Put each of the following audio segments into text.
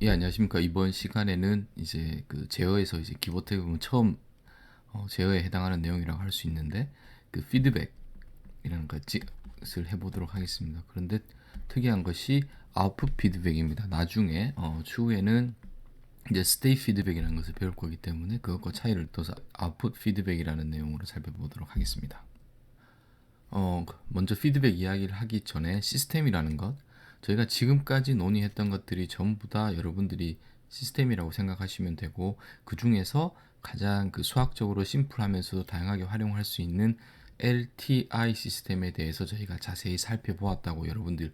예, 안녕하십니까. 이번 시간에는 이제 그 제어에서 이제 기브 어택 보면 처음 제어에 해당하는 내용이라고 할 수 있는데 그 피드백이라는 것을 해보도록 하겠습니다. 그런데 특이한 것이 아웃풋 피드백입니다. 나중에 추후에는 이제 스테이 피드백이라는 것을 배울 거기 때문에 그것과 차이를 둬서 아웃풋 피드백이라는 내용으로 살펴보도록 하겠습니다. 먼저 피드백 이야기를 하기 전에 시스템이라는 것, 저희가 지금까지 논의했던 것들이 전부 다 여러분들이 시스템이라고 생각하시면 되고, 그 중에서 가장 그 수학적으로 심플하면서도 다양하게 활용할 수 있는 LTI 시스템에 대해서 저희가 자세히 살펴보았다고 여러분들이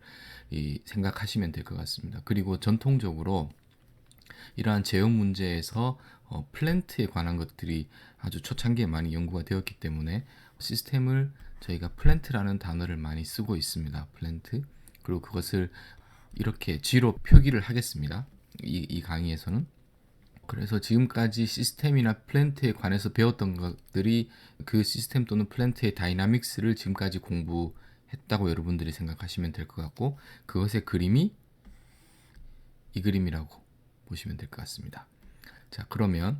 생각하시면 될 것 같습니다. 그리고 전통적으로 이러한 제어 문제에서 플랜트에 관한 것들이 아주 초창기에 많이 연구가 되었기 때문에 시스템을 저희가 플랜트라는 단어를 많이 쓰고 있습니다. 플랜트. 그리고 그것을 이렇게 G로 표기를 하겠습니다. 이 강의에서는. 그래서 지금까지 시스템이나 플랜트에 관해서 배웠던 것들이 그 시스템 또는 플랜트의 다이나믹스를 지금까지 공부했다고 여러분들이 생각하시면 될 것 같고, 그것의 그림이 이 그림이라고 보시면 될 것 같습니다. 자, 그러면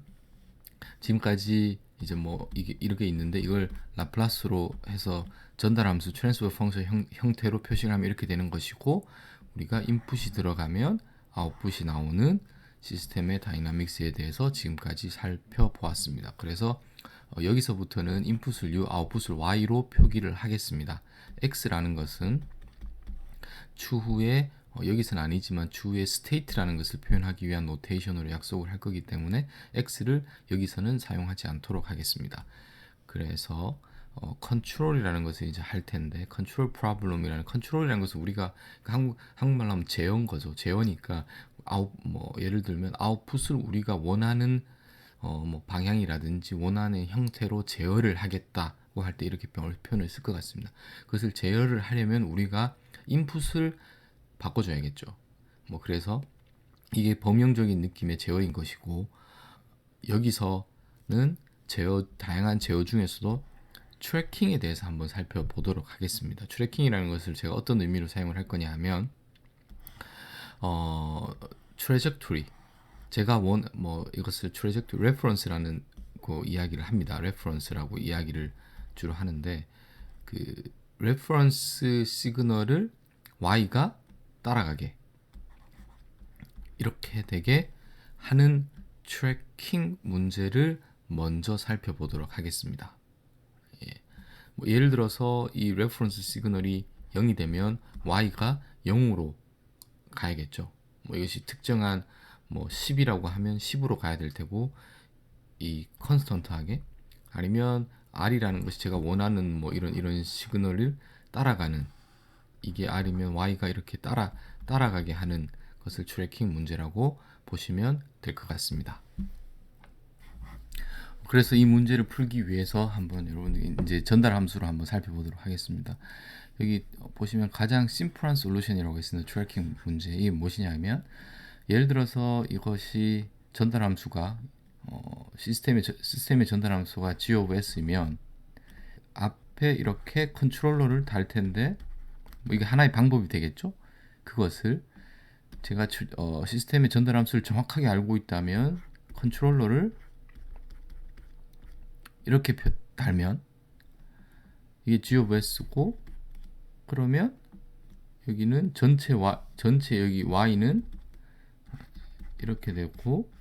지금까지 이제 뭐 이게 이렇게 있는데, 이걸 라플라스로 해서 전달함수 트랜스퍼 펑션 형태로 표시를 하면 이렇게 되는 것이고, 우리가 인풋이 들어가면 아웃풋이 나오는 시스템의 다이나믹스에 대해서 지금까지 살펴보았습니다. 그래서 여기서부터는 인풋을 U, 아웃풋을 Y로 표기를 하겠습니다. X라는 것은 추후에 여기서는 아니지만 추후에 state라는 것을 표현하기 위한 노테이션으로 약속을 할 거기 때문에 x를 여기서는 사용하지 않도록 하겠습니다. 그래서 control이라는 것을 이제 할 텐데, control problem이라는 control이라는 것은 우리가 한국말로 하면 제어인 거죠. 제어니까 예를 들면 아웃풋을 우리가 원하는 방향이라든지 원하는 형태로 제어를 하겠다고 할 때 이렇게 표현을 쓸 것 같습니다. 그것을 제어를 하려면 우리가 인풋을 바꿔줘야겠죠. 그래서 이게 범용적인 느낌의 제어인 것이고, 여기서는 다양한 제어 중에서도 트래킹에 대해서 한번 살펴보도록 하겠습니다. 트래킹이라는 것을 제가 어떤 의미로 사용을 할 거냐 하면, 트래젝토리, 제가 이것을 트래젝토리 레퍼런스라는 그 이야기를 합니다. 레퍼런스라고 이야기를 주로 하는데, 그 레퍼런스 시그널을 Y가 따라가게 이렇게 되게 하는 트래킹 문제를 먼저 살펴보도록 하겠습니다. 예를 들어서 이 레퍼런스 시그널이 0이 되면 Y가 0으로 가야겠죠. 이것이 특정한 10이라고 하면 10으로 가야 될 테고, 이 컨스턴트하게, 아니면 R이라는 것이 제가 원하는 이런 시그널을 따라가는, 이게 R이면 Y가 이렇게 따라가게 하는 것을 트래킹 문제라고 보시면 될 것 같습니다. 그래서 이 문제를 풀기 위해서 한번 여러분들 이제 전달 함수로 한번 살펴보도록 하겠습니다. 여기 보시면 가장 심플한 솔루션이라고 있습니다. 트래킹 문제. 이게 무엇이냐면, 예를 들어서 이것이 전달 함수가 시스템의 전달 함수가 G of S이면 앞에 이렇게 컨트롤러를 달 텐데, 이게 하나의 방법이 되겠죠. 그것을 제가 시스템의 전달 함수를 정확하게 알고 있다면 컨트롤러를 이렇게 달면 이게 G of S고, 그러면 여기는 전체 여기 Y는 이렇게 되고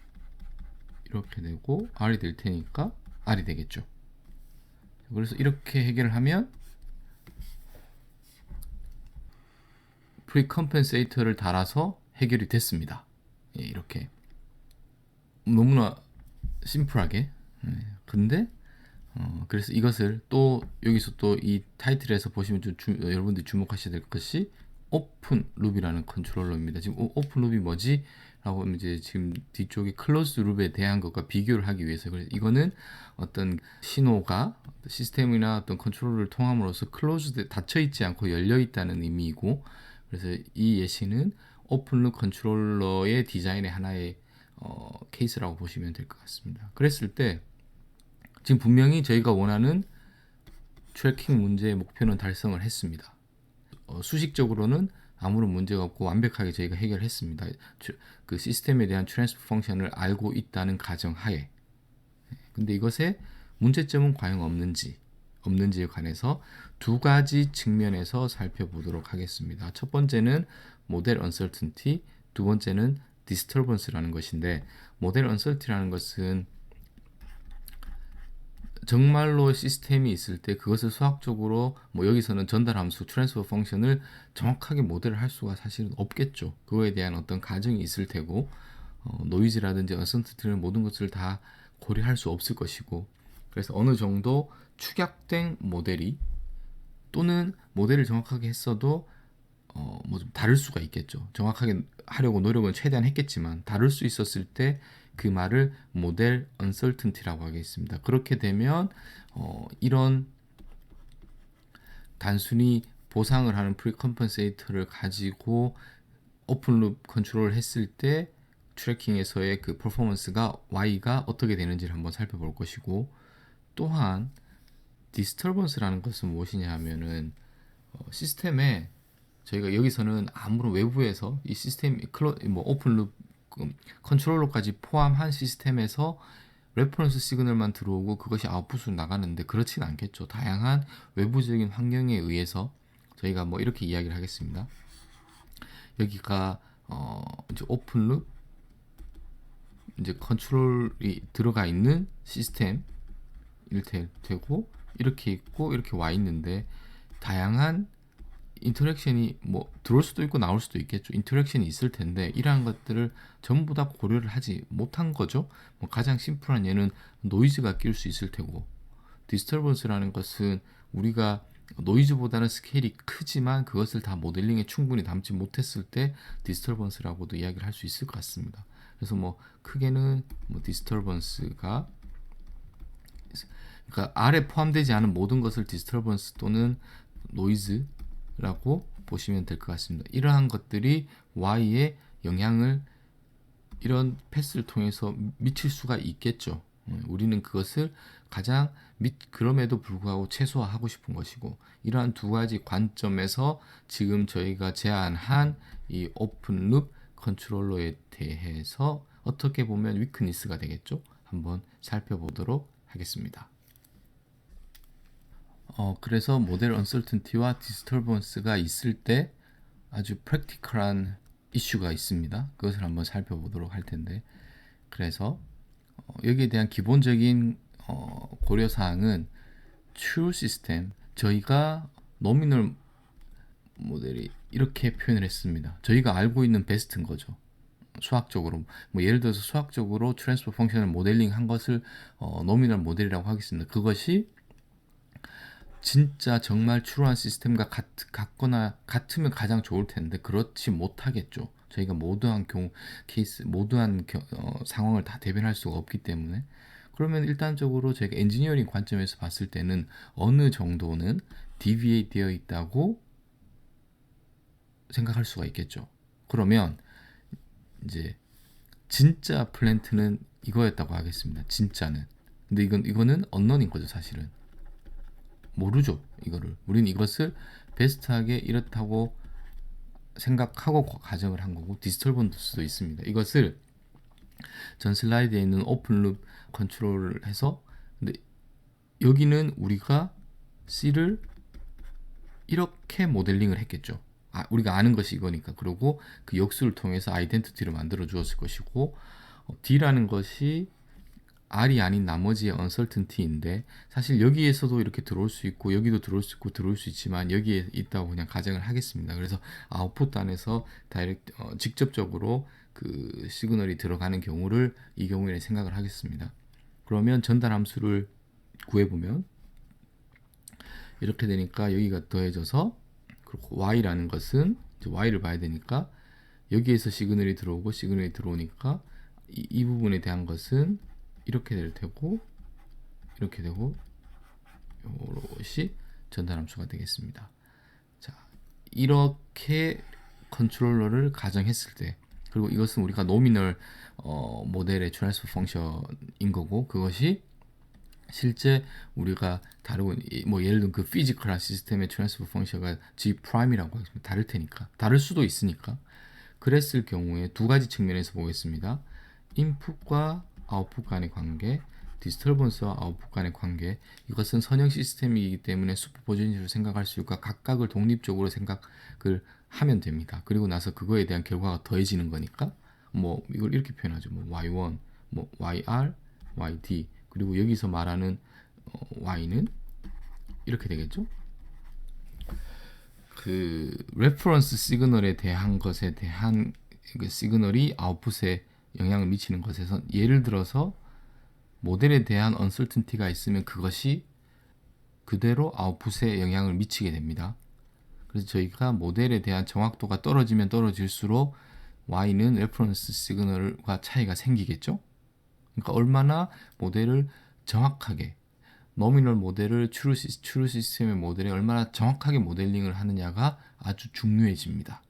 이렇게 되고 R이 될 테니까 R이 되겠죠. 그래서 이렇게 해결을 하면 프리컴펜세이터를 달아서 해결이 됐습니다. 예, 이렇게 너무나 심플하게. 근데 그래서 이것을 또 여기서 또 이 타이틀에서 보시면 여러분들이 주목하셔야 될 것이 오픈 룹이라는 컨트롤러입니다. 지금 오픈 룹이 뭐지? 라고 하면 이제 지금 뒤쪽에 클로즈 룹에 대한 것과 비교를 하기 위해서, 그래서 이거는 어떤 신호가 시스템이나 어떤 컨트롤러를 통함으로써 클로즈 닫혀 있지 않고 열려 있다는 의미이고, 그래서 이 예시는 오픈 룹 컨트롤러의 디자인의 하나의 케이스라고 보시면 될 것 같습니다. 그랬을 때 지금 분명히 저희가 원하는 트래킹 문제의 목표는 달성을 했습니다. 수식적으로는 아무런 문제가 없고 완벽하게 저희가 해결했습니다. 그 시스템에 대한 트랜스퍼 펑션을 알고 있다는 가정하에. 근데 이것의 문제점은 과연 없는지에 관해서 두 가지 측면에서 살펴보도록 하겠습니다. 첫 번째는 모델 uncertainty, 두 번째는 disturbance라는 것인데, 모델 uncertainty라는 것은 정말로 시스템이 있을 때 그것을 수학적으로 여기서는 전달 함수 트랜스퍼 펑션을 정확하게 모델을 할 수가 사실은 없겠죠. 그거에 대한 어떤 가정이 있을 테고 노이즈라든지 언설튼티를 모든 것을 다 고려할 수 없을 것이고, 그래서 어느 정도 축약된 모델이 또는 모델을 정확하게 했어도 좀 다를 수가 있겠죠. 정확하게 하려고 노력은 최대한 했겠지만 다를 수 있었을 때 그 말을 모델 uncertainty라고 하겠습니다. 그렇게 되면 이런 단순히 보상을 하는 프리컴pen세이터를 가지고 오픈룹 컨트롤을 했을 때 트래킹에서의 그 퍼포먼스가 Y가 어떻게 되는지를 한번 살펴볼 것이고, 또한 disturbance라는 것은 무엇이냐 하면은 시스템에 저희가 여기서는 아무런 외부에서 이 시스템 오픈룹 컨트롤러까지 포함한 시스템에서 레퍼런스 시그널만 들어오고 그것이 아웃풋으로 나가는데 그렇진 않겠죠. 다양한 외부적인 환경에 의해서 저희가 이렇게 이야기를 하겠습니다. 여기가 이제 오픈룹 이제 컨트롤이 들어가 있는 시스템 이렇게 되고 이렇게 있고 이렇게 와 있는데 다양한 인터랙션이 들어올 수도 있고 나올 수도 있겠죠. 인터랙션이 있을 텐데 이러한 것들을 전부 다 고려를 하지 못한 거죠. 가장 심플한 예는 노이즈가 낄 수 있을 테고, 디스터번스라는 것은 우리가 노이즈보다는 스케일이 크지만 그것을 다 모델링에 충분히 담지 못했을 때 디스터번스라고도 이야기를 할 수 있을 것 같습니다. 그래서 크게는 디스터번스가 그러니까 R에 포함되지 않은 모든 것을 디스터번스 또는 노이즈라고 보시면 될 것 같습니다. 이러한 것들이 Y에 영향을 이런 패스를 통해서 미칠 수가 있겠죠. 우리는 그것을 가장 그럼에도 불구하고 최소화하고 싶은 것이고, 이러한 두 가지 관점에서 지금 저희가 제안한 이 오픈룹 컨트롤러에 대해서 어떻게 보면 위크니스가 되겠죠. 한번 살펴보도록 하겠습니다. 그래서 모델 언설튼티와 디스터번스가 있을 때 아주 프랙티컬한 이슈가 있습니다. 그것을 한번 살펴보도록 할 텐데, 그래서 여기에 대한 기본적인 고려사항은 true 시스템, 저희가 노미널 모델이 이렇게 표현을 했습니다. 저희가 알고 있는 베스트인 거죠. 수학적으로 예를 들어서 수학적으로 트랜스퍼 펑션을 모델링 한 것을 노미널 모델이라고 하겠습니다. 그것이 진짜 정말 추로한 시스템과 같으면 가장 좋을 텐데 그렇지 못하겠죠. 저희가 모두한 상황을 다 대변할 수가 없기 때문에, 그러면 일단적으로 저희가 엔지니어링 관점에서 봤을 때는 어느 정도는 deviate 되어 있다고 생각할 수가 있겠죠. 그러면 이제 진짜 플랜트는 이거였다고 하겠습니다. 진짜는. 근데 이거는 언론인 거죠, 사실은. 모르죠, 이거를. 우리는 이것을 베스트하게 이렇다고 생각하고 가정을 한 거고, 디스터번스도 있습니다. 이것을 전 슬라이드에 있는 오픈룹 컨트롤을 해서, 근데 여기는 우리가 C를 이렇게 모델링을 했겠죠. 우리가 아는 것이 이거니까. 그리고 그 역수를 통해서 아이덴티티를 만들어 주었을 것이고, D라는 것이 R이 아닌 나머지의 uncertainty인데, 사실 여기에서도 이렇게 들어올 수 있고 여기도 들어올 수 있고 들어올 수 있지만 여기에 있다고 그냥 가정을 하겠습니다. 그래서 아웃풋 안에서 직접적으로 그 시그널이 들어가는 경우를 이 경우에는 생각을 하겠습니다. 그러면 전달 함수를 구해보면 이렇게 되니까 여기가 더해져서, 그리고 Y라는 것은 이제 Y를 봐야 되니까 여기에서 시그널이 들어오고 시그널이 들어오니까 이 부분에 대한 것은 이렇게 될 테고 이렇게 되고 이것이 전달 함수가 되겠습니다. 자, 이렇게 컨트롤러를 가정했을 때, 그리고 이것은 우리가 노미널 모델의 트랜스퍼 펑션인 거고, 그것이 실제 우리가 다루고 뭐 예를 들면 그 피지컬한 시스템의 트랜스퍼 펑션가 G 프라임이라고 하겠습니다. 다를 테니까 다를 수도 있으니까 그랬을 경우에 두 가지 측면에서 보겠습니다. 인풋과 아웃풋 간의 관계, 디스터번스와 아웃풋 간의 관계. 이것은 선형 시스템이기 때문에 슈퍼포지션으로 생각할 수 있고 각각을 독립적으로 생각을 하면 됩니다. 그리고 나서 그거에 대한 결과가 더해지는 거니까 뭐 이걸 이렇게 표현하죠. 뭐 y1, 뭐 yr, yd 그리고 여기서 말하는 y는 이렇게 되겠죠. 그 레퍼런스 시그널에 대한 것에 대한 그 시그널이 아웃풋에 영향을 미치는 것에서 예를 들어서 모델에 대한 언설튼티가 있으면 그것이 그대로 아웃풋에 영향을 미치게 됩니다. 그래서 저희가 모델에 대한 정확도가 떨어지면 떨어질수록 y는 레퍼런스 시그널과 차이가 생기겠죠. 그러니까 얼마나 모델을 정확하게 노미널 모델을 트루 시스템의 모델에 얼마나 정확하게 모델링을 하느냐가 아주 중요해집니다.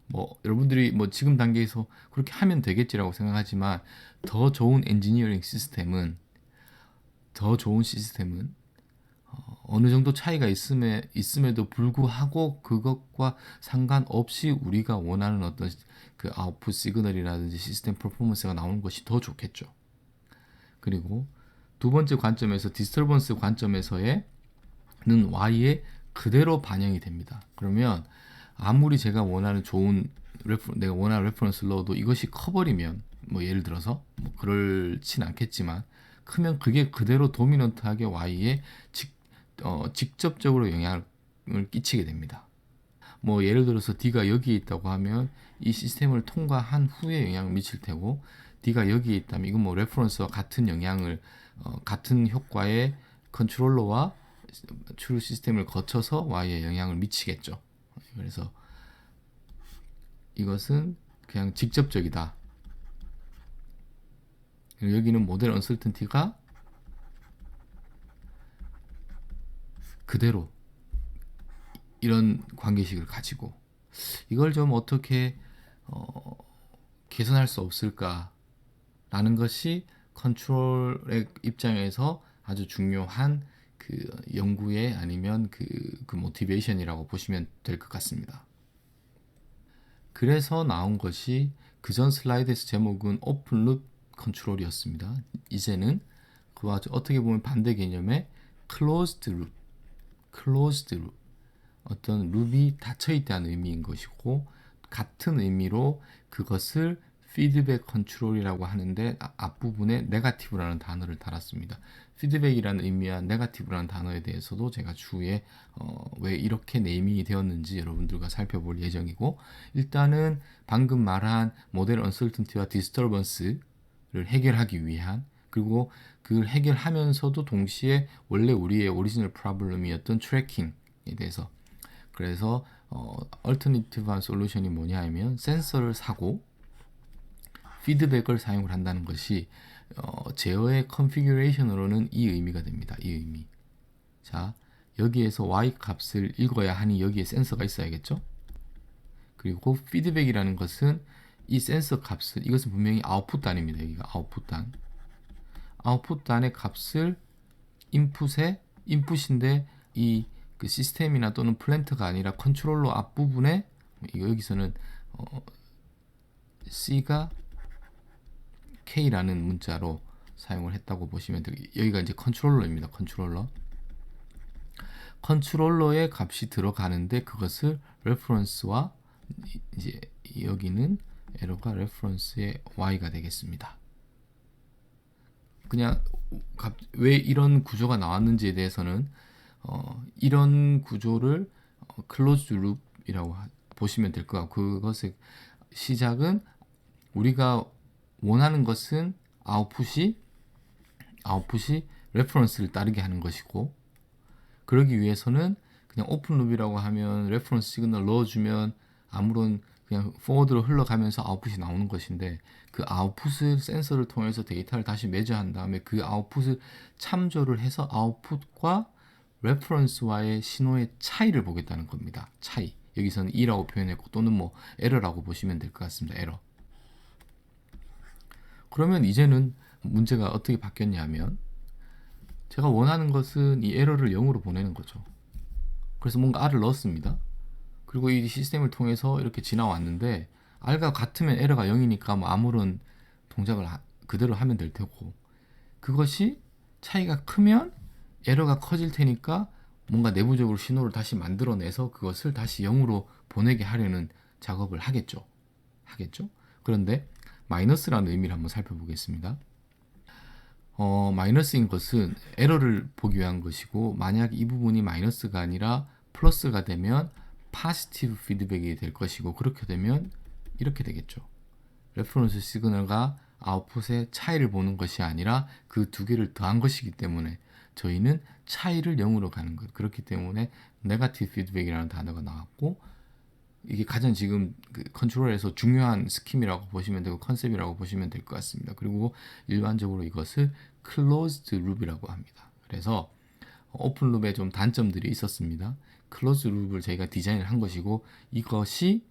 뭐 여러분들이 뭐 지금 단계에서 그렇게 하면 되겠지라고 생각하지만 더 좋은 엔지니어링 시스템은 어느 정도 차이가 있음에도 불구하고 그것과 상관없이 우리가 원하는 어떤 그 아웃풋 시그널이라든지 시스템 퍼포먼스가 나오는 것이 더 좋겠죠. 그리고 두 번째 관점에서 디스터번스 관점에서는 y에 그대로 반영이 됩니다. 그러면 아무리 제가 원하는 내가 원하는 레퍼런스를 넣어도 이것이 커버리면 뭐 예를 들어서 뭐 그렇진 않겠지만 크면 그게 그대로 도미넌트하게 y에 직접적으로 영향을 끼치게 됩니다. 뭐 예를 들어서 D가 여기에 있다고 하면 이 시스템을 통과한 후에 영향을 미칠 테고 D가 여기에 있다면 이건 뭐 레퍼런스와 같은 영향을 같은 효과의 컨트롤러와 트루 시스템을 거쳐서 Y에 영향을 미치겠죠. 그래서 이것은 그냥 직접적이다. 여기는 모델 언설튼티가 그대로 이런 관계식을 가지고 이걸 좀 어떻게 개선할 수 없을까라는 것이 컨트롤의 입장에서 아주 중요한 그 연구의 아니면 그 모티베이션이라고 보시면 될 것 같습니다. 그래서 나온 것이 그전 슬라이드에서 제목은 오픈룹 컨트롤이었습니다. 이제는 그와 어떻게 보면 반대 개념의 클로즈드 룹, 어떤 룹이 닫혀 있다는 의미인 것이고 같은 의미로 그것을 피드백 컨트롤이라고 하는데 앞부분에 네거티브라는 단어를 달았습니다. 피드백이라는 의미와 네거티브라는 단어에 대해서도 제가 추후에 왜 이렇게 네이밍이 되었는지 여러분들과 살펴볼 예정이고 일단은 방금 말한 모델 언설튼티와 디스터번스를 해결하기 위한 그리고 그걸 해결하면서도 동시에 원래 우리의 오리지널 프로블럼이었던 트래킹에 대해서 그래서 얼터너티브한 솔루션이 뭐냐 하면 센서를 사고 피드백을 사용을 한다는 것이 제어의 컨피규레이션으로는 이 의미가 됩니다. 이 의미. 자, 여기에서 y 값을 읽어야 하니 여기에 센서가 있어야겠죠? 그리고 피드백이라는 것은 이 센서 값을 이것은 분명히 아웃풋 단입니다. 여기가 아웃풋 단. 아웃풋 단의 값을 인풋인데 이 그 시스템이나 또는 플랜트가 아니라 컨트롤러 앞부분에 여기서는 C가 K라는 문자로 사용을 했다고 보시면 되고 여기가 이제 컨트롤러입니다. 컨트롤러의 값이 들어가는데 그것을 레퍼런스와 이제 여기는 에러가 레퍼런스의 y가 되겠습니다. 그냥 왜 이런 구조가 나왔는지에 대해서는 이런 구조를 클로즈드 룹이라고 보시면 될 것 같고 그것의 시작은 우리가 원하는 것은 아웃풋이 레퍼런스를 따르게 하는 것이고 그러기 위해서는 그냥 오픈 룹이라고 하면 레퍼런스 시그널 넣어주면 아무런 그냥 포워드로 흘러가면서 아웃풋이 나오는 것인데 그 아웃풋을 센서를 통해서 데이터를 다시 매저한 다음에 그 아웃풋을 참조를 해서 아웃풋과 레퍼런스와의 신호의 차이를 보겠다는 겁니다. 차이. 여기서는 E라고 표현했고 또는 뭐 에러라고 보시면 될 것 같습니다. 에러. 그러면 이제는 문제가 어떻게 바뀌었냐면 제가 원하는 것은 이 에러를 0으로 보내는 거죠. 그래서 뭔가 R을 넣었습니다. 그리고 이 시스템을 통해서 이렇게 지나왔는데 R과 같으면 에러가 0이니까 뭐 아무런 동작을 그대로 하면 될 테고, 그것이 차이가 크면 에러가 커질 테니까 뭔가 내부적으로 신호를 다시 만들어내서 그것을 다시 0으로 보내게 하려는 작업을 하겠죠. 그런데 마이너스라는 의미를 한번 살펴보겠습니다. 마이너스인 것은 에러를 보기 위한 것이고, 만약 이 부분이 마이너스가 아니라 플러스가 되면 파지티브 피드백이 될 것이고, 그렇게 되면 이렇게 되겠죠. 레퍼런스 시그널과 아웃풋의 차이를 보는 것이 아니라 그 두 개를 더한 것이기 때문에 저희는 차이를 0으로 가는 것. 그렇기 때문에 네거티브 피드백이라는 단어가 나왔고, 이게 가장 지금 그 컨트롤에서 중요한 스킴이라고 보시면 되고 컨셉이라고 보시면 될 것 같습니다. 그리고 일반적으로 이것을 클로즈드 룹이라고 합니다. 그래서 오픈 룹에 좀 단점들이 있었습니다. 클로즈 룹을 저희가 디자인을 한 것이고, 이것이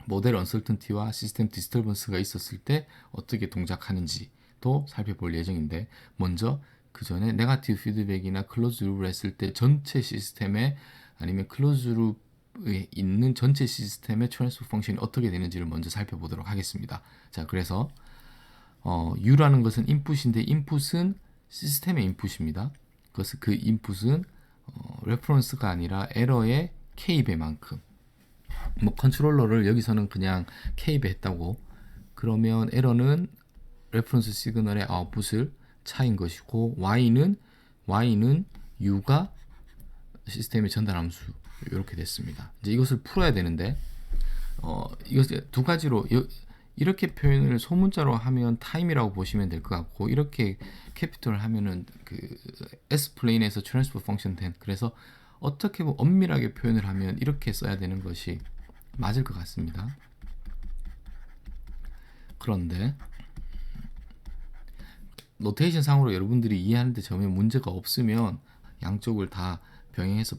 모델 언설턴티와 시스템 디스터번스가 있었을 때 어떻게 동작하는지도 살펴볼 예정인데, 먼저 그 전에 네거티브 피드백이나 클로즈 룹을 했을 때 전체 시스템에, 아니면 클로즈 룹에 있는 전체 시스템의 트랜스퍼 펑션이 어떻게 되는지를 먼저 살펴보도록 하겠습니다. 자, 그래서 U라는 것은 인풋인데, 인풋은 시스템의 인풋입니다. 그 인풋은 레퍼런스가 아니라 에러의 K배만큼, 뭐 컨트롤러를 여기서는 그냥 K배 했다고 그러면 에러는 레퍼런스 시그널의 아웃풋을 차인 것이고, Y는 U가 시스템의 전달 함수, 이렇게 됐습니다. 이제 이것을 풀어야 되는데, 이것을 두 가지로 이렇게 표현을 소문자로 하면 타임이라고 보시면 될 것 같고, 이렇게 캐피털을 하면은 그 S 플레인에서 트랜스퍼 펑션 된, 그래서 어떻게 보면 엄밀하게 표현을 하면 이렇게 써야 되는 것이 맞을 것 같습니다. 그런데 노테이션 상으로 여러분들이 이해하는데 전혀 문제가 없으면 양쪽을 다 병행해서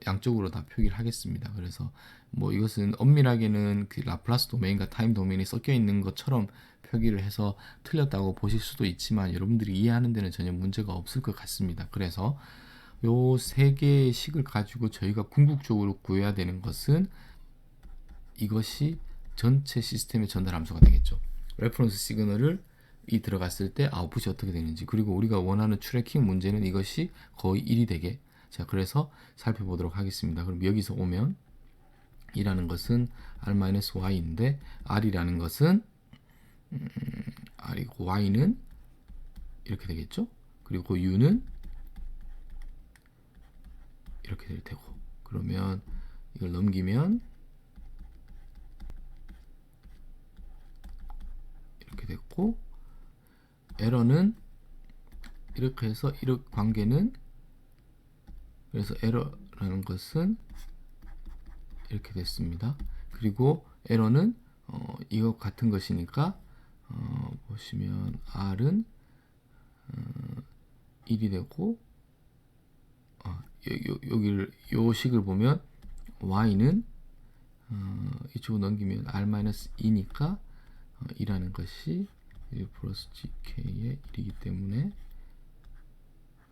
양쪽으로 다 표기를 하겠습니다. 그래서 뭐 이것은 엄밀하게는 그 라플라스 도메인과 타임 도메인이 섞여 있는 것처럼 표기를 해서 틀렸다고 보실 수도 있지만, 여러분들이 이해하는 데는 전혀 문제가 없을 것 같습니다. 그래서 요 세 개의 식을 가지고 저희가 궁극적으로 구해야 되는 것은 이것이 전체 시스템의 전달 함수가 되겠죠. 레퍼런스 시그널을 이 들어갔을 때 아웃풋이 어떻게 되는지, 그리고 우리가 원하는 트래킹 문제는 이것이 거의 1이 되게. 자, 그래서 살펴보도록 하겠습니다. 그럼 여기서 오면 이라는 것은 R-Y인데, R이라는 것은 R이고 Y는 이렇게 되겠죠. 그리고 U는 이렇게 될 테고, 그러면 이걸 넘기면 이렇게 됐고, 에러는 이렇게 해서 이렇게 관계는, 그래서 에러라는 것은 이렇게 됐습니다. 그리고 에러는 이거 같은 것이니까 보시면 R은 1이 되고, 여기를 요 식을 보면 Y는 이쪽으로 넘기면 R-2니까 2라는 것이 1 플러스 GK의 1이기 때문에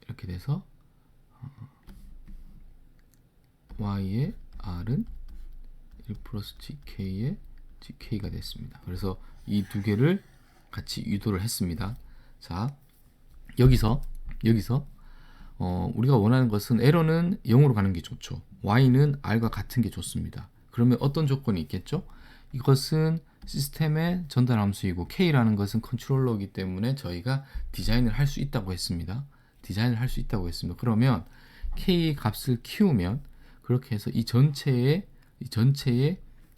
이렇게 돼서 Y의 R은 1 플러스 GK의 GK가 됐습니다. 그래서 이 두 개를 같이 유도를 했습니다. 자, 여기서 우리가 원하는 것은 에러는 0으로 가는 게 좋죠. Y는 R과 같은 게 좋습니다. 그러면 어떤 조건이 있겠죠? 이것은 시스템의 전달 함수이고, K라는 것은 컨트롤러이기 때문에 저희가 디자인을 할 수 있다고 했습니다. 그러면 K 값을 키우면, 그렇게 해서 이 전체의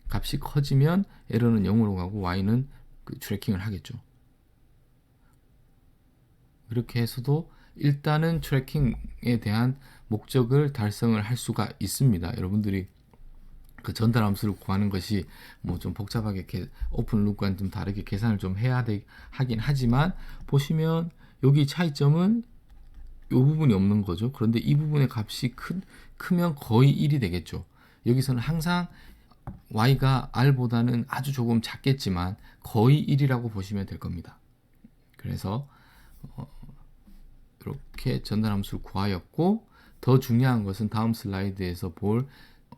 값이 커지면 에러는 0으로 가고 Y는 그 트래킹을 하겠죠. 그렇게 해서도 일단은 트래킹에 대한 목적을 달성을 할 수가 있습니다. 여러분들이 그 전달 함수를 구하는 것이 뭐 좀 복잡하게 오픈 룹과는 좀 다르게 계산을 좀 해야 하긴 하지만, 보시면 여기 차이점은 이 부분이 없는 거죠. 그런데 이 부분의 값이 크면 거의 1이 되겠죠. 여기서는 항상 Y가 R보다는 아주 조금 작겠지만 거의 1이라고 보시면 될 겁니다. 그래서 이렇게 전달 함수를 구하였고, 더 중요한 것은 다음 슬라이드에서 볼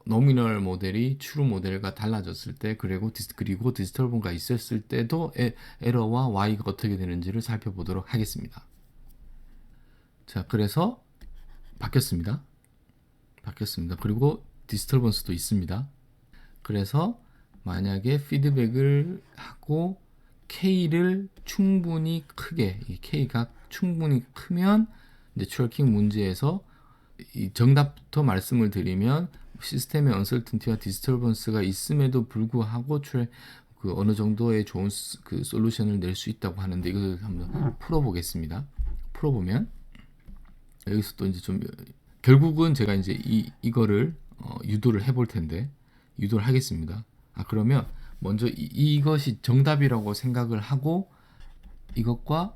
노미널 모델이 트루 모델과 달라졌을 때, 그리고 디스터번스가 있었을 때도 에러와 y가 어떻게 되는지를 살펴보도록 하겠습니다. 자, 그래서 바뀌었습니다. 그리고 디스터번스도 있습니다. 그래서 만약에 피드백을 하고 K를 충분히 크게, 이 K가 충분히 크면 이제 트래킹 문제에서 이 정답부터 말씀을 드리면, 시스템의 언설튼티와 디스터번스가 있음에도 불구하고 그 어느 정도의 좋은 그 솔루션을 낼 수 있다고 하는데, 이걸 한번 풀어보겠습니다. 풀어보면 여기서 또 이제 좀 결국은 제가 이제 이거를 유도를 해볼 텐데, 유도를 하겠습니다. 그러면 먼저 이것이 정답이라고 생각을 하고 이것과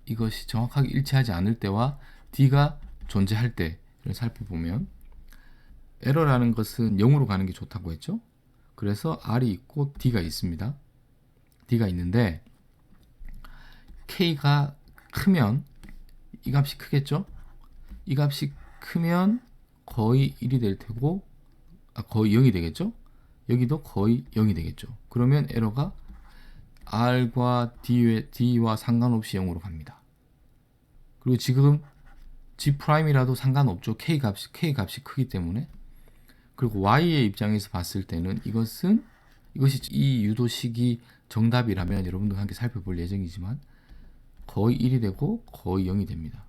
이것이 정확하게 일치하지 않을 때와 D가 존재할 때를 살펴보면, 에러라는 것은 0으로 가는 게 좋다고 했죠. 그래서 R이 있고 D가 있습니다. D가 있는데 K가 크면 이 값이 크겠죠. 이 값이 크면 거의 1이 될 테고, 거의 0이 되겠죠. 여기도 거의 0이 되겠죠. 그러면 에러가 R과 D와 상관없이 0으로 갑니다. 그리고 지금 G'이라도 상관없죠. K값이 크기 때문에. 그리고 Y의 입장에서 봤을 때는 이것이 이 유도식이 정답이라면 여러분들과 함께 살펴볼 예정이지만 거의 1이 되고 거의 0이 됩니다.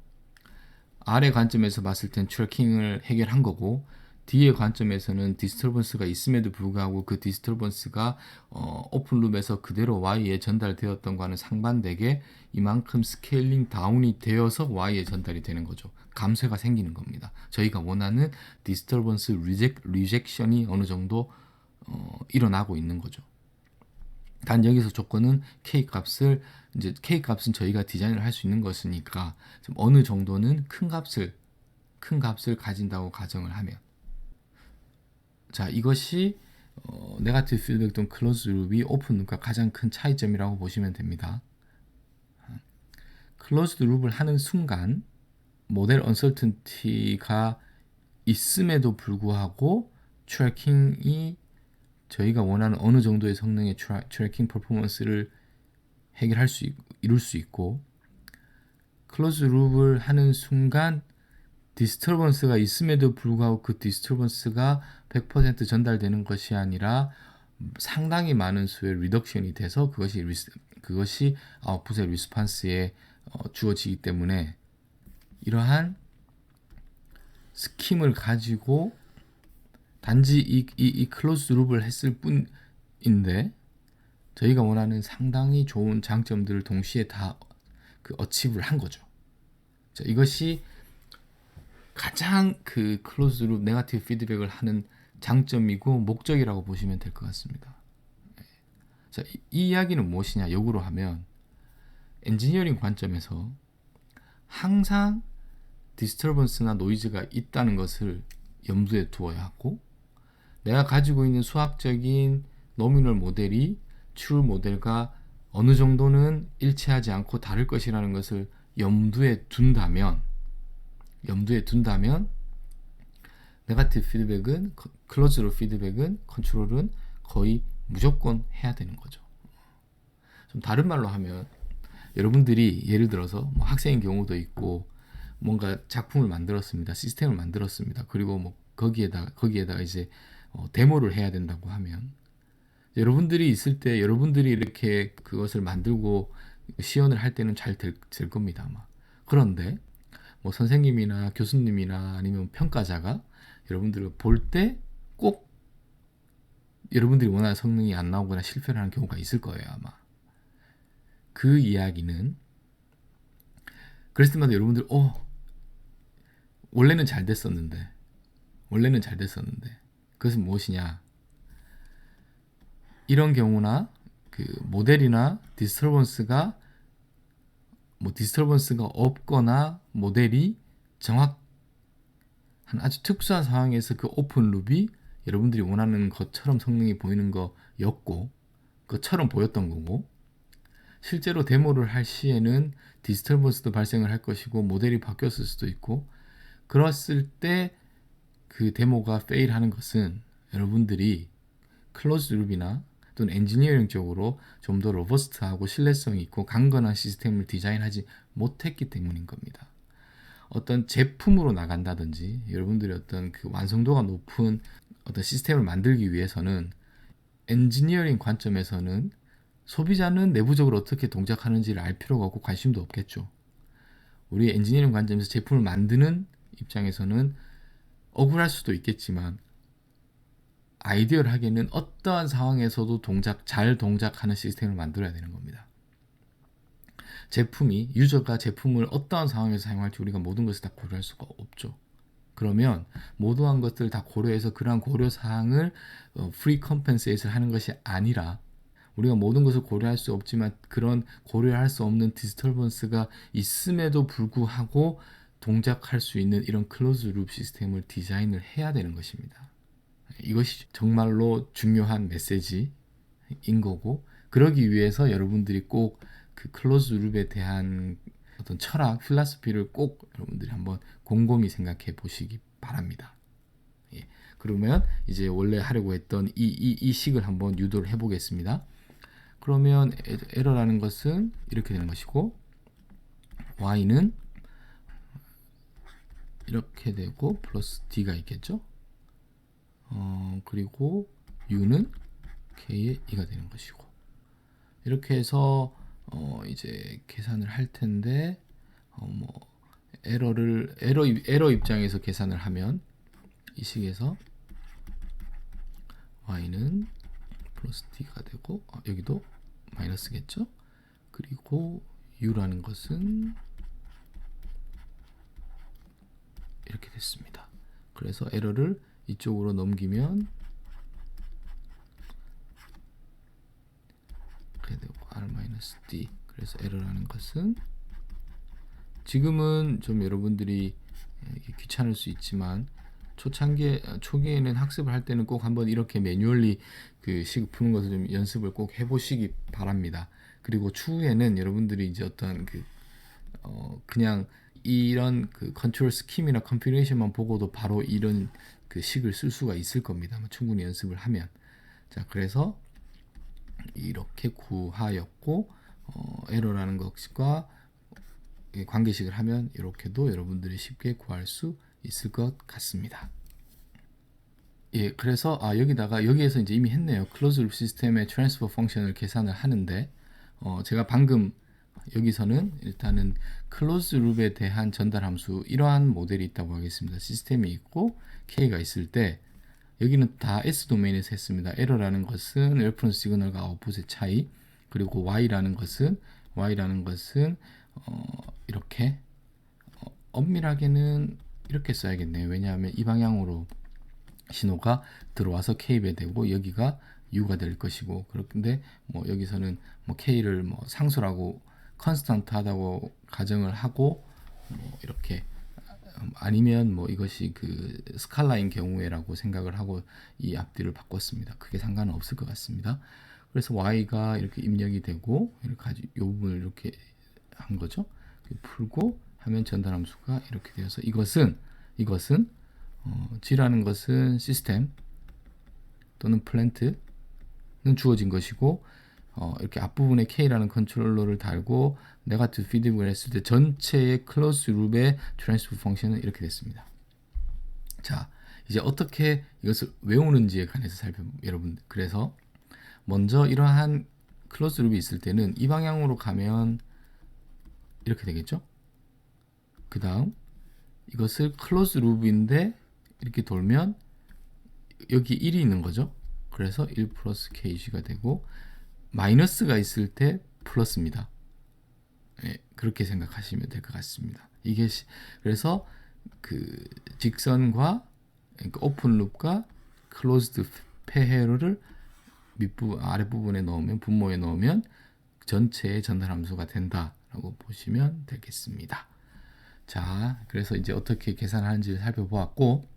R의 관점에서 봤을 땐 트래킹을 해결한 거고, D의 관점에서는 디스터번스가 있음에도 불구하고 그 디스터번스가 오픈룹에서 그대로 Y에 전달되었던 거와는 상반되게 이만큼 스케일링 다운이 되어서 Y에 전달이 되는 거죠. 감쇄가 생기는 겁니다. 저희가 원하는 디스터번스 리젝션이 어느 정도 일어나고 있는 거죠. 단 여기서 조건은 K값은 저희가 디자인을 할 수 있는 것이니까 좀 어느 정도는 큰 값을 가진다고 가정을 하면, 자, 이것이 네거티브 피드백 또는 클로즈 룹이 오픈 룹과 가장 큰 차이점이라고 보시면 됩니다. 클로즈드 룹을 하는 순간 모델 언설튼티가 있음에도 불구하고 트래킹이 저희가 원하는 어느 정도의 성능의 트래킹 퍼포먼스를 이룰 수 있고, 클로즈 룹을 하는 순간 디스터번스가 있음에도 불구하고 그 디스터번스가 100% 전달되는 것이 아니라 상당히 많은 수의 리덕션이 돼서 그것이 아웃풋의 리스판스에 주어지기 때문에, 이러한 스킴을 가지고 단지 이 클로즈 룹을 했을 뿐인데 저희가 원하는 상당히 좋은 장점들을 동시에 다 어치브를 한 거죠. 자, 이것이 가장 그 클로즈 룹 네거티브 피드백을 하는 장점이고 목적이라고 보시면 될 것 같습니다. 자, 이 이야기는 무엇이냐? 역으로 하면 엔지니어링 관점에서 항상 디스터번스나 노이즈가 있다는 것을 염두에 두어야 하고, 내가 가지고 있는 수학적인 노미널 모델이 트루 모델과 어느 정도는 일치하지 않고 다를 것이라는 것을 염두에 둔다면 네거티브 피드백은, 클로즈 룹 피드백은, 컨트롤은 거의 무조건 해야 되는 거죠. 좀 다른 말로 하면, 여러분들이 예를 들어서 뭐 학생인 경우도 있고 뭔가 작품을 만들었습니다. 시스템을 만들었습니다. 그리고 뭐 거기에다가 이제 데모를 해야 된다고 하면, 여러분들이 있을 때 여러분들이 이렇게 그것을 만들고 시연을 할 때는 잘 될 겁니다, 아마. 그런데 뭐 선생님이나 교수님이나 아니면 평가자가 여러분들을 볼 때 꼭 여러분들이 원하는 성능이 안 나오거나 실패를 하는 경우가 있을 거예요, 아마. 그 이야기는, 그랬을 때마다 여러분들 원래는 잘 됐었는데 그것은 무엇이냐? 이런 경우나 그 모델이나 디스터번스가 없거나 모델이 한 아주 특수한 상황에서 그 오픈 룹이 여러분들이 원하는 것처럼 성능이 보이는 거였고, 그것처럼 보였던 거고, 실제로 데모를 할 시에는 디스터번스도 발생을 할 것이고 모델이 바뀌었을 수도 있고, 그랬을 때 그 데모가 페일하는 것은 여러분들이 클로즈 룹이나 또는 엔지니어링 쪽으로 좀 더 로버스트하고 신뢰성이 있고 강건한 시스템을 디자인하지 못했기 때문인 겁니다. 어떤 제품으로 나간다든지 여러분들이 어떤 그 완성도가 높은 어떤 시스템을 만들기 위해서는 엔지니어링 관점에서는 소비자는 내부적으로 어떻게 동작하는지를 알 필요가 없고 관심도 없겠죠. 우리 엔지니어링 관점에서 제품을 만드는 입장에서는 억울할 수도 있겠지만 아이디얼하게는 어떠한 상황에서도 잘 동작하는 시스템을 만들어야 되는 겁니다. 유저가 제품을 어떠한 상황에서 사용할지 우리가 모든 것을 다 고려할 수가 없죠. 그러면 모두한 것들을 다 고려해서 그러한 고려사항을 프리 컴펜세이트를 하는 것이 아니라, 우리가 모든 것을 고려할 수 없지만 그런 고려할 수 없는 디스터번스가 있음에도 불구하고 동작할 수 있는 이런 클로즈 룹 시스템을 디자인을 해야 되는 것입니다. 이것이 정말로 중요한 메시지인 거고, 그러기 위해서 여러분들이 꼭 그 클로즈 룹에 대한 어떤 철학, 필라소피를 꼭 여러분들이 한번 곰곰이 생각해 보시기 바랍니다. 예. 그러면 이제 원래 하려고 했던 이 식을 한번 유도를 해보겠습니다. 그러면 에러라는 것은 이렇게 되는 것이고, y는 이렇게 되고 플러스 d가 있겠죠. 그리고 u는 k의 2가 되는 것이고, 이렇게 해서 이제 계산을 할 텐데, 에러 입장에서 계산을 하면 이 식에서 y는 플러스 d가 되고, 여기도 마이너스겠죠. 그리고 u라는 것은 이렇게 됐습니다. 그래서 에러를 이쪽으로 넘기면 이렇게 되고 r-d. 그래서 에러라는 것은, 지금은 좀 여러분들이 귀찮을 수 있지만 초기에는 학습을 할 때는 꼭 한번 이렇게 매뉴얼리 그 식 푸는 것을 좀 연습을 꼭 해보시기 바랍니다. 그리고 추후에는 여러분들이 이제 어떤 그냥 이런 그 컨트롤 스킴이나 컴피레이션만 보고도 바로 이런 그 식을 쓸 수가 있을 겁니다. 충분히 연습을 하면. 자, 그래서 이렇게 구하였고, 에러라는 것과 관계식을 하면 이렇게도 여러분들이 쉽게 구할 수 있을 것 같습니다. 예, 그래서 여기에서 이제 이미 했네요. 클로즈 룹 시스템의 트랜스퍼 펑션을 계산을 하는데, 제가 방금 여기서는 일단은 클로즈 룹에 대한 전달 함수, 이러한 모델이 있다고 하겠습니다. 시스템이 있고 k가 있을 때, 여기는 다 S 도메인에서 했습니다. 에러라는 것은 레퍼런스 시그널과 아웃풋의 차이, 그리고 y라는 것은 이렇게 엄밀하게는 이렇게 써야겠네요. 왜냐하면 이 방향으로 신호가 들어와서 k배 되고 여기가 u가 될 것이고, 그런데 여기서는 k를 상수라고 컨스턴트 하다고 가정을 하고, 이렇게 아니면 이것이 그 스칼라인 경우에라고 생각을 하고 이 앞뒤를 바꿨습니다. 크게 상관은 없을 것 같습니다. 그래서 y가 이렇게 입력이 되고, 이렇게 이 부분을 이렇게 한 거죠. 풀고 하면 전달 함수가 이렇게 되어서, 이것은 G라는 것은 시스템 또는 플랜트는 주어진 것이고, 이렇게 앞부분에 K라는 컨트롤러를 달고 네거티브 피드백을 했을 때 전체의 클로즈 룹의 트랜스퍼 펑션은 이렇게 됐습니다. 자, 이제 어떻게 이것을 외우는지에 관해서 여러분, 그래서 먼저 이러한 클로즈 룹이 있을 때는 이 방향으로 가면 이렇게 되겠죠. 그 다음 이것을 클로즈 룹인데 이렇게 돌면 여기 1이 있는 거죠. 그래서 1 플러스 kg가 되고, 마이너스가 있을 때 플러스입니다. 예, 그렇게 생각하시면 될 것 같습니다. 이게 그래서 그 직선과, 그러니까 오픈 룹과 클로즈드 폐회로를 아랫부분에 넣으면, 분모에 넣으면 전체의 전달 함수가 된다라고 보시면 되겠습니다. 자, 그래서 이제 어떻게 계산하는지를 살펴보았고,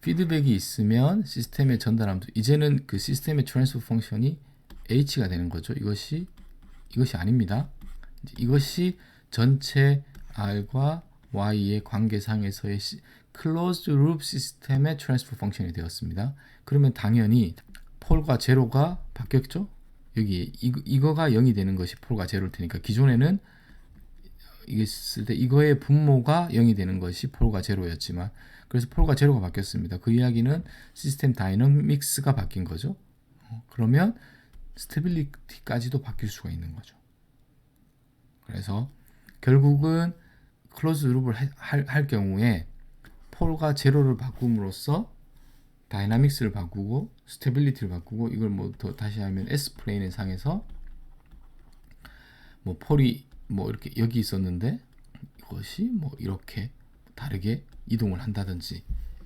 피드백이 있으면 시스템의 전달 함수, 이제는 그 시스템의 트랜스퍼 펑션이 h가 되는 거죠. 이것이 아닙니다. 이것이 전체 R과 Y의 관계상에서의 closed loop 시스템의 트랜스퍼 펑션이 되었습니다. 그러면 당연히 폴과 제로가 바뀌었죠? 여기 이거가 0이 되는 것이 폴과 제로일 테니까 기존에는 이게 있을 때 이거의 분모가 0이 되는 것이 폴과 제로였지만 그래서 폴과 제로가 바뀌었습니다. 그 이야기는 시스템 다이너믹스가 바뀐 거죠. 그러면 스테빌리티까지도 바뀔 수가 있는 거죠. 그래서 결국은 클로즈 룹을 할 경우에 폴과 제로를 바꿈으로써 다이나믹스를 바꾸고 스테빌리티를 바꾸고 이걸 뭐 더 다시 하면 S 플레인의 상에서 뭐 폴이 뭐 이렇게 여기 있었는데 이것이 뭐 이렇게 다르게 이동을 한다든지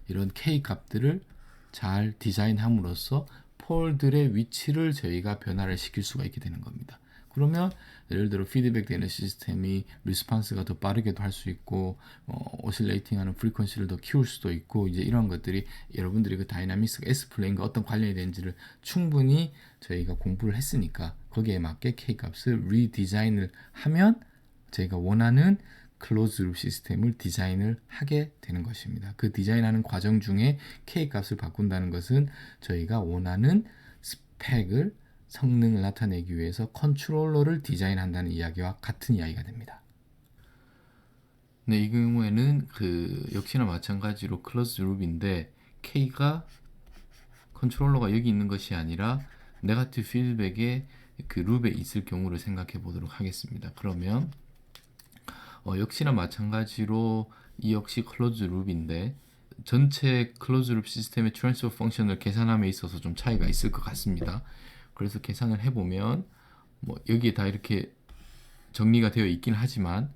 이런 K 값들을 잘 디자인함으로써 폴들의 위치를 저희가 변화를 시킬 수가 있게 되는 겁니다. 그러면 예를 들어 피드백 되는 시스템이 리스폰스가 더 빠르게도 할 수 있고 오실레이팅하는 프리퀀시를 더 키울 수도 있고 이제 이런 것들이 여러분들이 그 다이나믹스 S 플레인과 어떤 관련이 되는지를 충분히 저희가 공부를 했으니까 거기에 맞게 K 값을 리디자인을 하면 저희가 원하는 클로즈 룹 시스템을 디자인을 하게 되는 것입니다. 그 디자인하는 과정 중에 K 값을 바꾼다는 것은 저희가 원하는 스펙을 성능을 나타내기 위해서 컨트롤러를 디자인한다는 이야기와 같은 이야기가 됩니다. 네, 이 경우에는 역시나 마찬가지로 클로즈 룹인데 K가 컨트롤러가 여기 있는 것이 아니라 네거티브 피드백에 그 룹에 있을 경우를 생각해 보도록 하겠습니다. 그러면 역시나 마찬가지로 이 역시 클로즈 룹인데 전체 클로즈 룹 시스템의 트랜스퍼 펑션을 계산함에 있어서 좀 차이가 있을 것 같습니다. 그래서 계산을 해보면 뭐 여기에 다 이렇게 정리가 되어 있긴 하지만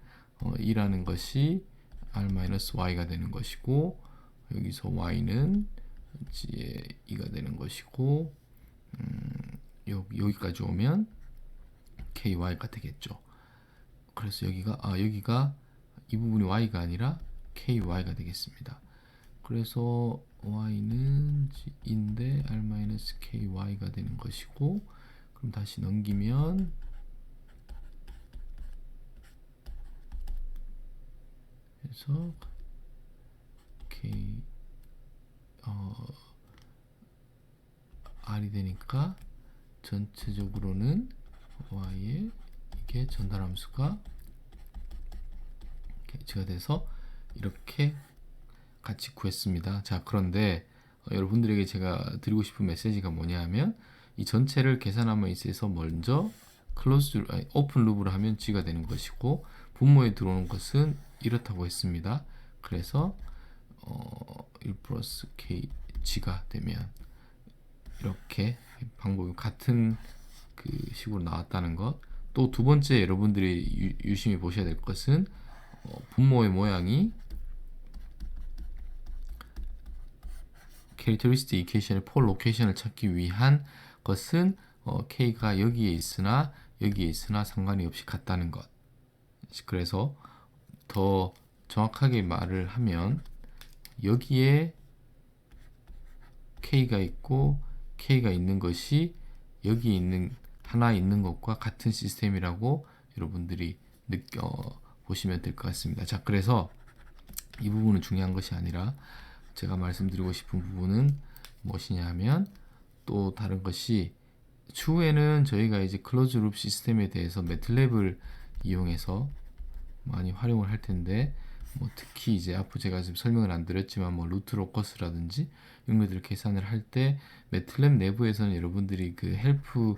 E라는 것이 R-Y가 되는 것이고 여기서 Y는 E가 되는 것이고 여기까지 오면 KY가 되겠죠. 그래서 여기가 이 부분이 Y가 아니라 KY가 되겠습니다. 그래서 Y는 G인데 R-KY가 되는 것이고 그럼 다시 넘기면 그래서 R이 되니까 전체적으로는 Y에 이게 전달함수가 H가 돼서 이렇게 같이 구했습니다. 자, 그런데 여러분들에게 제가 드리고 싶은 메시지가 뭐냐 하면 이 전체를 계산함에 있어서 먼저 오픈 룹으로 하면 G가 되는 것이고 분모에 들어오는 것은 이렇다고 했습니다. 그래서 1 플러스 K G가 되면 이렇게 방법이 같은 그 식으로 나왔다는 것. 또 두 번째 여러분들이 유심히 보셔야 될 것은 분모의 모양이 캐릭터리스틱 이퀘이션의 폴 로케이션을 찾기 위한 것은 K가 여기에 있으나 상관이 없이 같다는 것. 그래서 더 정확하게 말을 하면 여기에 K가 있고 K가 있는 것이 여기 하나 있는 것과 같은 시스템이라고 여러분들이 보시면 될 것 같습니다. 자, 그래서 이 부분은 중요한 것이 아니라 제가 말씀드리고 싶은 부분은 무엇이냐 하면 또 다른 것이 추후에는 저희가 이제 클로즈 룹 시스템에 대해서 매틀랩을 이용해서 많이 활용을 할 텐데 뭐 특히 이제 앞으로 제가 지금 설명을 안 드렸지만 뭐 루트 로커스라든지 이런 것들을 계산을 할 때 매틀랩 내부에서는 여러분들이 그 헬프를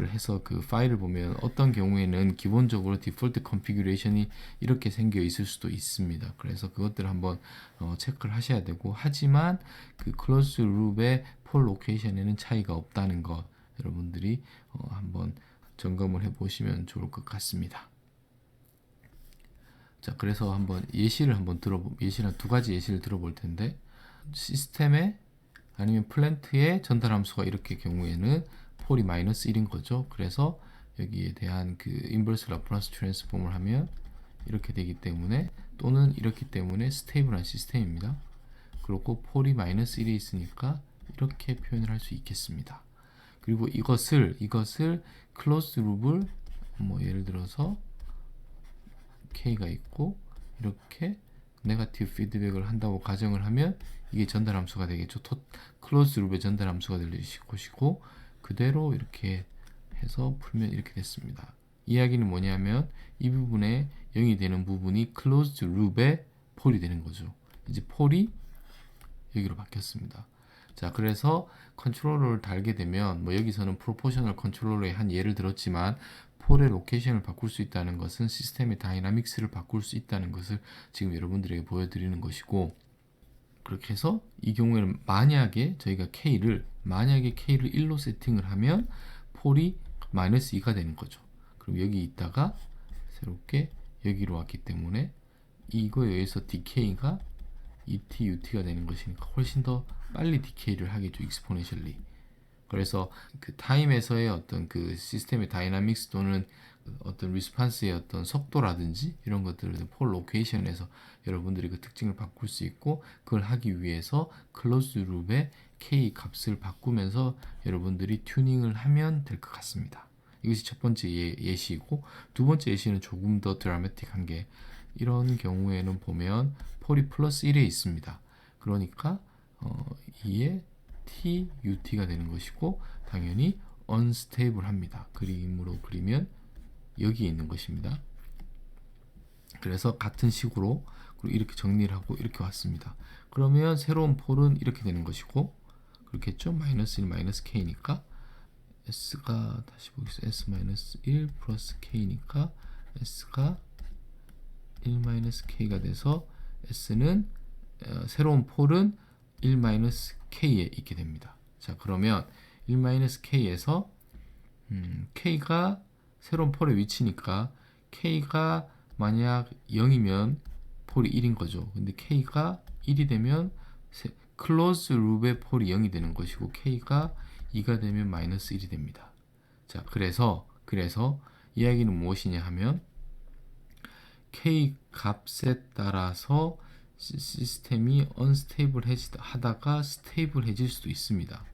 해서 그 파일을 보면 어떤 경우에는 기본적으로 디폴트 컨피규레이션이 이렇게 생겨 있을 수도 있습니다. 그래서 그것들을 한번 체크를 하셔야 되고 하지만 그 클로즈 룹의 폴 로케이션에는 차이가 없다는 것 여러분들이 한번 점검을 해 보시면 좋을 것 같습니다. 자, 그래서 한번 예시를 두 가지 예시를 들어볼 텐데 시스템에 아니면 플랜트의 전달 함수가 이렇게 경우에는 폴이 마이너스 1인 거죠. 그래서 여기에 대한 그 인버스 라플라스 트랜스폼을 하면 이렇게 되기 때문에 또는 이렇기 때문에 스테이블한 시스템입니다. 그리고 폴이 마이너스 1이 있으니까 이렇게 표현을 할 수 있겠습니다. 그리고 이것을 클로즈 룹을 뭐 예를 들어서 K가 있고 이렇게 네거티브 피드백을 한다고 가정을 하면 이게 전달 함수가 되겠죠. 클로즈 룹의 전달 함수가 될 것이고 그대로 이렇게 해서 풀면 이렇게 됐습니다. 이야기는 뭐냐면 이 부분에 0이 되는 부분이 클로즈 룹의 폴이 되는 거죠. 이제 폴이 여기로 바뀌었습니다. 자, 그래서 컨트롤러를 달게 되면 뭐 여기서는 프로포셔널 컨트롤러의 한 예를 들었지만 폴의 로케이션을 바꿀 수 있다는 것은 시스템의 다이나믹스를 바꿀 수 있다는 것을 지금 여러분들에게 보여드리는 것이고, 그렇게 해서 이 경우에는 만약에 저희가 K를 1로 세팅을 하면 폴이 마이너스 2가 되는 거죠. 그럼 여기 있다가 새롭게 여기로 왔기 때문에 이거에 의해서 DK가 ET, UT가 되는 것이니까 훨씬 더 빨리 디케이를 하겠죠. 익스포넨셜리. 그래서 그 타임에서의 어떤 그 시스템의 다이나믹스 또는 어떤 리스판스의 어떤 속도라든지 이런 것들을 폴 로케이션에서 여러분들이 그 특징을 바꿀 수 있고, 그걸 하기 위해서 클로즈 룹의 K 값을 바꾸면서 여러분들이 튜닝을 하면 될 것 같습니다. 이것이 첫 번째 예시이고, 두 번째 예시는 조금 더 드라마틱한 게, 이런 경우에는 보면 폴이 플러스 1에 있습니다. 그러니까 2에 t, ut가 되는 것이고 당연히 unstable 합니다. 그림으로 그리면 여기에 있는 것입니다. 그래서 같은 식으로 이렇게 정리를 하고 이렇게 왔습니다. 그러면 새로운 폴은 이렇게 되는 것이고, 그렇겠죠? 마이너스 1 마이너스 k니까 s가 다시 보겠습니다. s 마이너스 1 플러스 k니까 s가 1-k가 돼서 s는 새로운 폴은 1-k에 있게 됩니다. 자, 그러면 1-k에서 k가 새로운 폴의 위치니까 k가 만약 0이면 폴이 1인 거죠. 근데 k가 1이 되면 클로즈 룹의 폴이 0이 되는 것이고 k가 2가 되면 마이너스 1이 됩니다. 자, 그래서 이야기는 무엇이냐 하면 K 값에 따라서 시스템이 언스테이블 하다가 스테이블해질 수도 있습니다.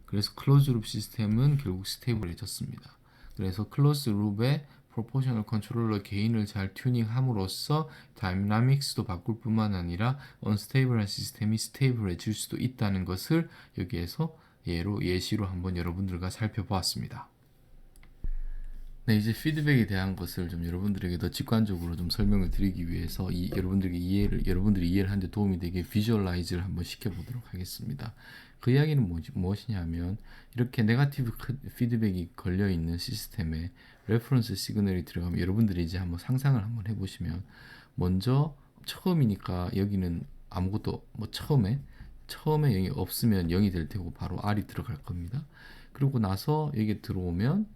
그래서 클로즈 룹 시스템은 결국 스테이블해졌습니다. 그래서 클로즈 룹의 프로포셔널 컨트롤러 개인을 잘 튜닝함으로써 다이나믹스도 바꿀 뿐만 아니라 언스테이블한 시스템이 스테이블해질 수도 있다는 것을 여기에서 예시로 한번 여러분들과 살펴보았습니다. 네, 이제 피드백에 대한 것을 좀 여러분들에게 더 직관적으로 좀 설명을 드리기 위해서 여러분들이 이해를 하는 데 도움이 되게 비주얼라이즈를 한번 시켜보도록 하겠습니다. 그 이야기는 무엇이냐면, 이렇게 네거티브 피드백이 걸려있는 시스템에 레퍼런스 시그널이 들어가면 여러분들이 이제 한번 상상을 한번 해보시면, 먼저 처음이니까 여기는 아무것도 처음에 0이 없으면 0이 될 테고 바로 R이 들어갈 겁니다. 그리고 나서 여기 들어오면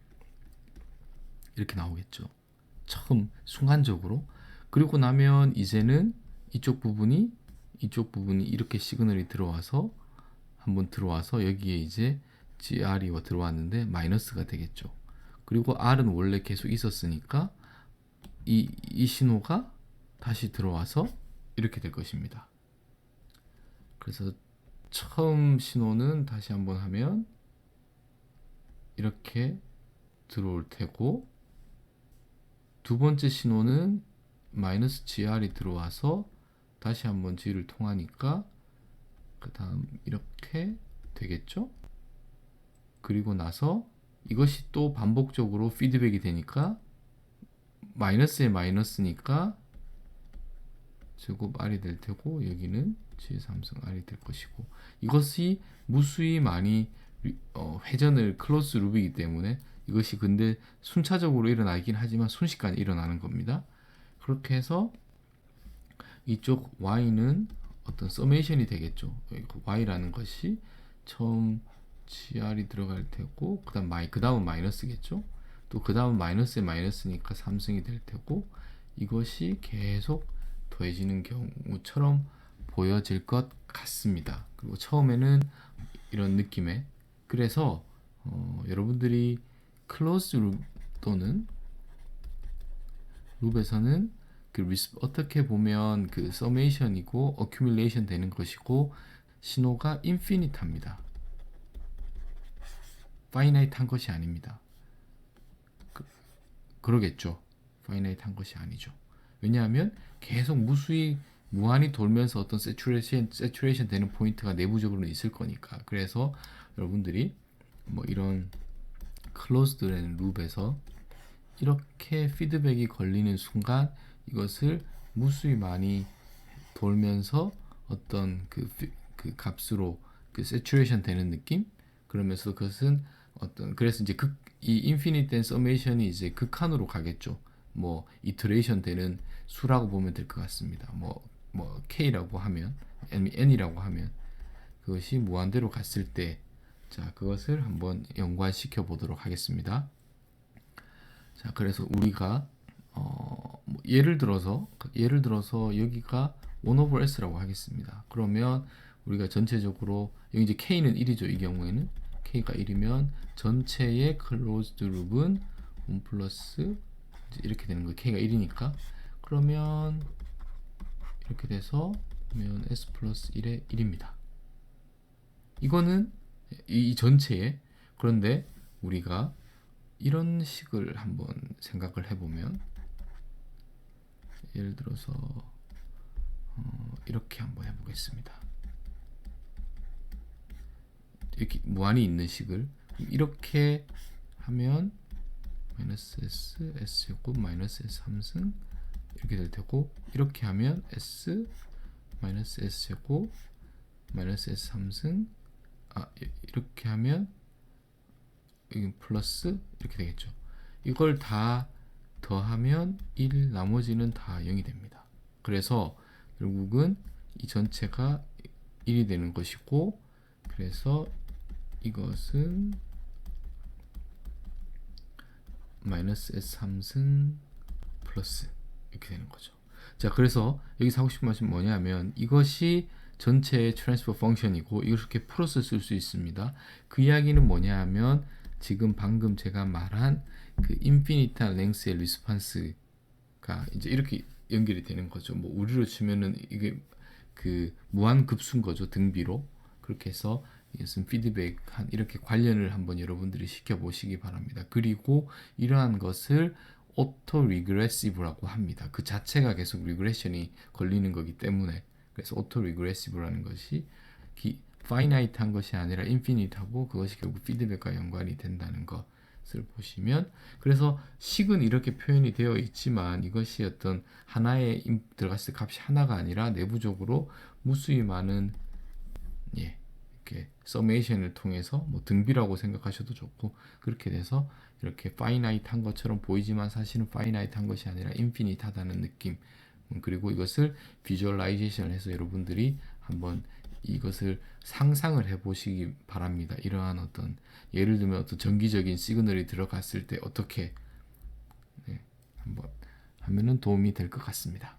이렇게 나오겠죠. 처음 순간적으로. 그리고 나면 이제는 이쪽 부분이 이렇게 시그널이 한번 들어와서 여기에 이제 GR이 들어왔는데 마이너스가 되겠죠. 그리고 R은 원래 계속 있었으니까 이 신호가 다시 들어와서 이렇게 될 것입니다. 그래서 처음 신호는 다시 한번 하면 이렇게 들어올 테고, 두 번째 신호는 마이너스 GR이 들어와서 다시 한번 G를 통하니까 그 다음 이렇게 되겠죠. 그리고 나서 이것이 또 반복적으로 피드백이 되니까 마이너스에 마이너스니까 제곱 R이 될 테고, 여기는 G3승 R이 될 것이고, 이것이 무수히 많이 회전을 클로즈 룹이기 때문에 이것이 근데 순차적으로 일어나긴 하지만 순식간에 일어나는 겁니다. 그렇게 해서 이쪽 y는 어떤 서메이션이 되겠죠. y라는 것이 처음 gr이 들어갈 테고, 그 다음은 마이너스겠죠. 또 그 다음은 마이너스에 마이너스니까 3승이 될 테고, 이것이 계속 더해지는 경우처럼 보여질 것 같습니다. 그리고 처음에는 이런 느낌의, 그래서 여러분들이 클로즈 룹 또는 룹에서는 어떻게 보면 그 서메이션이고 어큐뮬레이션 되는 것이고, 신호가 인피니트합니다. 파이나이트한 것이 아닙니다. 그러겠죠. 파이나이트한 것이 아니죠. 왜냐하면 계속 무한히 돌면서 어떤 세츄레이션 되는 포인트가 내부적으로 있을 거니까. 그래서 여러분들이 뭐 이런 클로즈드된 룹에서 이렇게 피드백이 걸리는 순간 이것을 무수히 많이 돌면서 어떤 그 값으로 그 세츄레이션 되는 느낌. 그러면서 그것은 그래서 이제 이 인피니트 된 서메이션이 이제 극한으로 가겠죠. 뭐 이터레이션 되는 수라고 보면 될 것 같습니다. 뭐 k라고 하면 n이라고 하면 그것이 무한대로 갔을 때, 자 그것을 한번 연관시켜 보도록 하겠습니다. 자 그래서 우리가 뭐 예를 들어서 여기가 1 over s라고 하겠습니다. 그러면 우리가 전체적으로 여기 이제 k는 1이죠. 이 경우에는 k가 1이면 전체의 closed loop은 1 플러스 이렇게 되는 거예요. k가 1이니까. 그러면 이렇게 돼서 보면 s 플러스 1의 1입니다. 이거는 이 전체에. 그런데 우리가 이런 식을 한번 생각을 해보면, 예를 들어서 이렇게 한번 해보겠습니다. 이렇게 무한히 있는 식을 이렇게 하면 마이너스 s, s제곱 마이너스 s 3승 이렇게 될 테고, 이렇게 하면 s 마이너스 s제곱 마이너스 s 3승 이렇게 하면 여기 플러스 이렇게 되겠죠. 이걸 다 더하면 1, 나머지는 다 0이 됩니다. 그래서 결국은 이 전체가 1이 되는 것이고, 그래서 이것은 마이너스 S3승 플러스 이렇게 되는 거죠. 자 그래서 여기서 하고 싶은 말씀이 뭐냐면, 이것이 전체의 트랜스퍼 펑션이고 이렇게 풀어서 쓸 수 있습니다. 그 이야기는 뭐냐 하면, 지금 방금 제가 말한 그 인피니트한 랭스의 리스판스가 이제 이렇게 연결이 되는 거죠. 뭐 우리로 치면은 이게 그 무한 급수인 거죠. 등비로. 그렇게 해서 이것은 피드백한 이렇게 관련을 한번 여러분들이 시켜 보시기 바랍니다. 그리고 이러한 것을 오토 리그레시브라고 합니다. 그 자체가 계속 리그레션이 걸리는 거기 때문에. 그래서 오토 리그레시브라는 것이 파이나이트한 것이 아니라 인피니트하고, 그것이 결국 피드백과 연관이 된다는 것을 보시면, 그래서 식은 이렇게 표현이 되어 있지만 이것이 어떤 하나에 들어갔을 때 값이 하나가 아니라 내부적으로 무수히 많은 이렇게 서메이션을 통해서 뭐 등비라고 생각하셔도 좋고, 그렇게 돼서 이렇게 파이나이트한 것처럼 보이지만 사실은 파이나이트한 것이 아니라 인피니트하다는 느낌. 그리고 이것을 비주얼라이제이션 해서 여러분들이 한번 이것을 상상을 해 보시기 바랍니다. 이러한 어떤 예를 들면 어떤 정기적인 시그널이 들어갔을 때 어떻게 한번 하면은 도움이 될 것 같습니다.